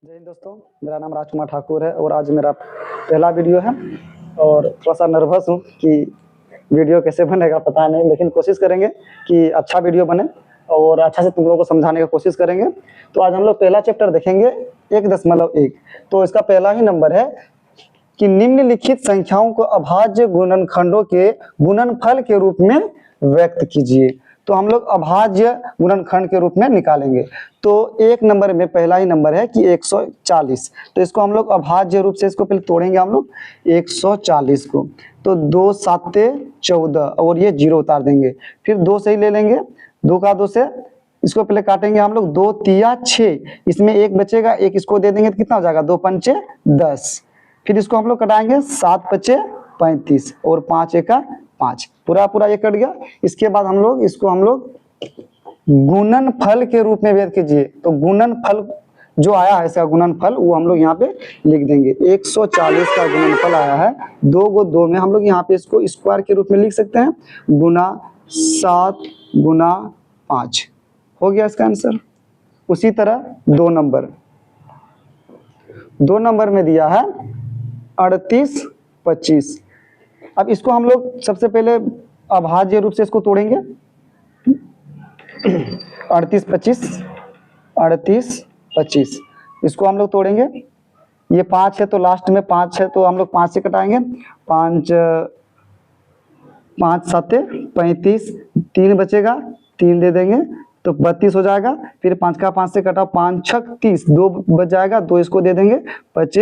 जय हिंद दोस्तों, मेरा नाम राजकुमार ठाकुर है और आज मेरा पहला वीडियो है और थोड़ा सा नर्वस हूँ कि वीडियो कैसे बनेगा पता नहीं, लेकिन कोशिश करेंगे कि अच्छा वीडियो बने और अच्छा से तुम लोगों को समझाने की कोशिश करेंगे। तो आज हम लोग पहला चैप्टर देखेंगे 1.1। तो इसका पहला ही नंबर है कि निम्नलिखित संख्याओं को अभाज्य गुणनखंडों के गुणनफल के रूप में व्यक्त कीजिए। तो हम लोग अभाज्य गुणनखंड के रूप में निकालेंगे। तो एक नंबर में पहला ही नंबर है कि 140। तो इसको हम लोग अभाज्य रूप से इसको पहले तोड़ेंगे हम लोग 140 को। तो 2 7 14 और ये 0 उतार देंगे। फिर 2 से ही ले लेंगे, 2 का 2 से इसको पहले काटेंगे हम लोग, 2 तिया 6, इसमें एक बचेगा, एक इसको दे देंगे तो कितना हो जाएगा, 2 पंचे 10। फिर इसको हम लोग कटाएंगे, 7 पचे 35 और 5 एका 5, पूरा पूरा ये कट गया। इसके बाद हम लोग इसको गुणनफल के रूप में व्यक्त कीजिए। तो गुणनफल जो आया है इसका गुणनफल वो हम लोग यहाँ पे लिख देंगे। 140 का गुणनफल आया है 2 को 2 में, हम लोग यहाँ पे इसको स्क्वायर के रूप में लिख सकते हैं, गुना 7 गुना 5 हो गया इसका आंसर। उसी तरह 2 नंबर में दिया है 38 25। अब इसको हम लोग सबसे पहले अभाज्य रूप से इसको तोड़ेंगे। 38 25 इसको हम लोग तोड़ेंगे। ये 5 है तो लास्ट में 5 है तो हम लोग 5 से कटाएंगे, 5 7 35, 3 बचेगा, 3 दे देंगे तो 32 हो जाएगा। फिर 5 का 5 से कटा, 5 6 30, 2 बच जाएगा, 2 इसको दे देंगे, 5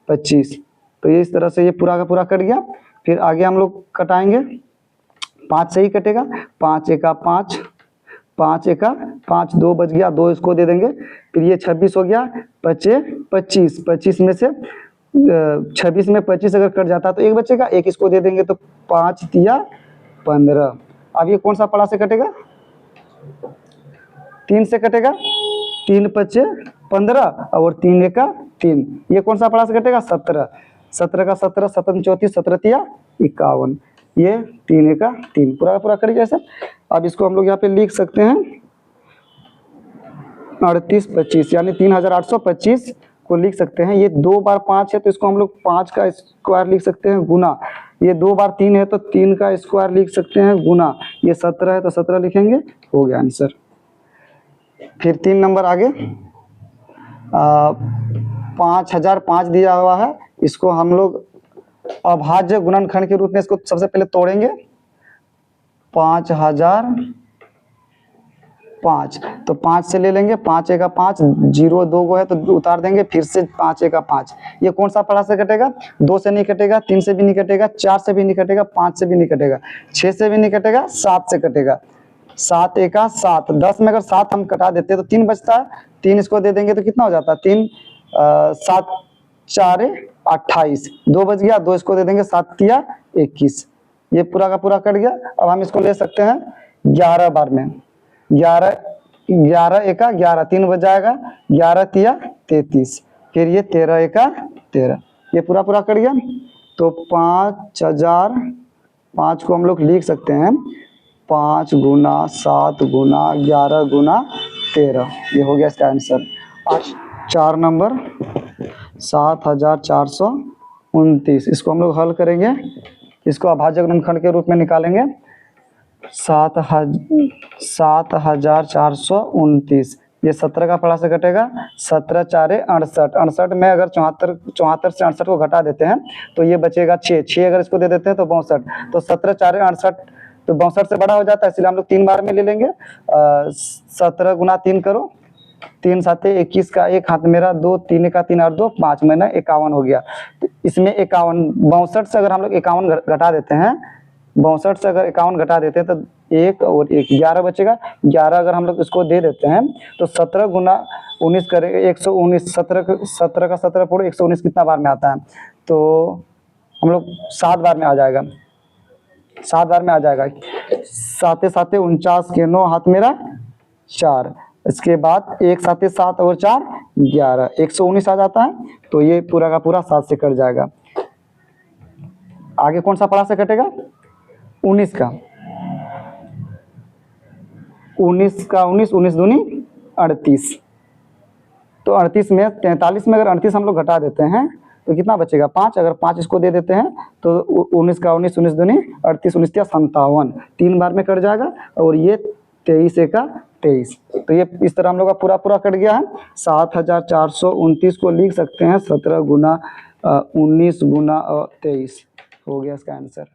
25। तो ये इस तरह से ये पूरा का पूरा कट गया। फिर आगे हम लोग कटाएंगे, 5 से ही कटेगा, 5 एका 5, 5 एका 5, 2 बच गया, 2 इसको दे देंगे। फिर ये 26 हो गया, 5 25, 25 में से 26 में 25 अगर कट जाता तो एक बचेगा, एक इसको दे देंगे तो 5 तिया 15। अब ये कौन सा पड़ा से कटेगा, 3 से कटेगा, 3 पचे 15 और 3 एका 3। ये कौन सा पड़ा से कटेगा, 17, 17 का 17, 17 34, 17 तिया 51, ये 3 एका 3, पूरा पूरा कट गया सर। अब इसको हम लोग यहाँ पे लिख सकते हैं 38 25, यानी 3825 को लिख सकते हैं। ये 2 बार 5 है तो इसको हम लोग 5 का स्क्वायर लिख सकते हैं, गुना ये 2 बार 3 है तो 3 का स्क्वायर लिख सकते हैं, गुना ये 17 है तो 17 लिखेंगे, हो गया आंसर। फिर 3 नंबर आगे 5005 दिया हुआ है, इसको हम लोग अभाज्य गुणनखंड के रूप में इसको सबसे पहले तोड़ेंगे। 5005, तो 5 से ले लेंगे, 5 एका 5, 0 2 को है तो उतार देंगे, फिर से 5 एका 5। ये कौन सा पड़ा से कटेगा, 2 से नहीं कटेगा, 3 से भी नहीं कटेगा, 4 से भी नहीं कटेगा, 5 से भी नहीं कटेगा, 6 से भी नहीं कटेगा, 7 से कटेगा, 7 एका 7, 10 में अगर 7 हम कटा देते हैं तो 3 बचता है, 3 इसको दे देंगे तो कितना हो जाता है, 3 7 4 28, 2 बच गया, 2 इसको दे देंगे, 7 तिया 21, ये पूरा का पूरा कट गया। अब हम इसको ले सकते हैं 11 बार में, 11 एका 11, 3 बच जाएगा, 11 तिया 33, फिर ये 13 एका 13, ये पूरा पूरा कट गया। तो 5005 को हम लोग लिख सकते हैं 5 गुना 7 गुना 11 गुना 13, ये हो गया इसका आंसर। 4 नंबर 7429, इसको हम लोग हल करेंगे, इसको अभाज्य गुणनखंड के रूप में निकालेंगे। 7429, ये 17 का पड़ा से कटेगा, 17 4 68, 68 में अगर 74 से 68 को घटा देते हैं तो ये बचेगा 6 अगर इसको दे देते हैं तो 62, तो 17 4 68 तो 62 से बड़ा हो जाता है, इसलिए हम लोग 3 बार में ले लेंगे। 17 गुना 3 करो, 3 7 21 का एक हाथ मेरा, 2 3 का 3 और 2 5 में ना 51 हो गया। तो इसमें 51, 62 से अगर हम लोग 51 घटा देते हैं, 62 से अगर 51 घटा देते हैं तो 1 और 1 11 बचेगा। 11 अगर हम लोग इसको दे देते हैं तो 17 गुना 19 करेंगे, 119, 17 का 17 पूरे 119 कितना बार में आता है, तो हम लोग 7 बार में आ जाएगा, 7 बार में आ जाएगा। 7 7 49 के 9 हाथ मेरा 4, इसके बाद 1 7 7 और 4 11, 119 आ जाता है। तो ये पूरा का पूरा 7 से कट जाएगा। आगे कौन सा पड़ा से कटेगा, 19 का, 19 का 19 19 दूनी 38, तो तो 38 में 43 में अगर 38 हम लोग घटा देते हैं तो कितना बचेगा 5। अगर 5 इसको दे देते हैं तो 19 का 19, 19 दूनी 38, 19 या 57, 3 बार में कट जाएगा। और ये 23 का 23, तो ये इस तरह हम लोग का पूरा कट गया है। 7429 को लिख सकते हैं 17 गुना 19 गुना 23 हो गया इसका आंसर।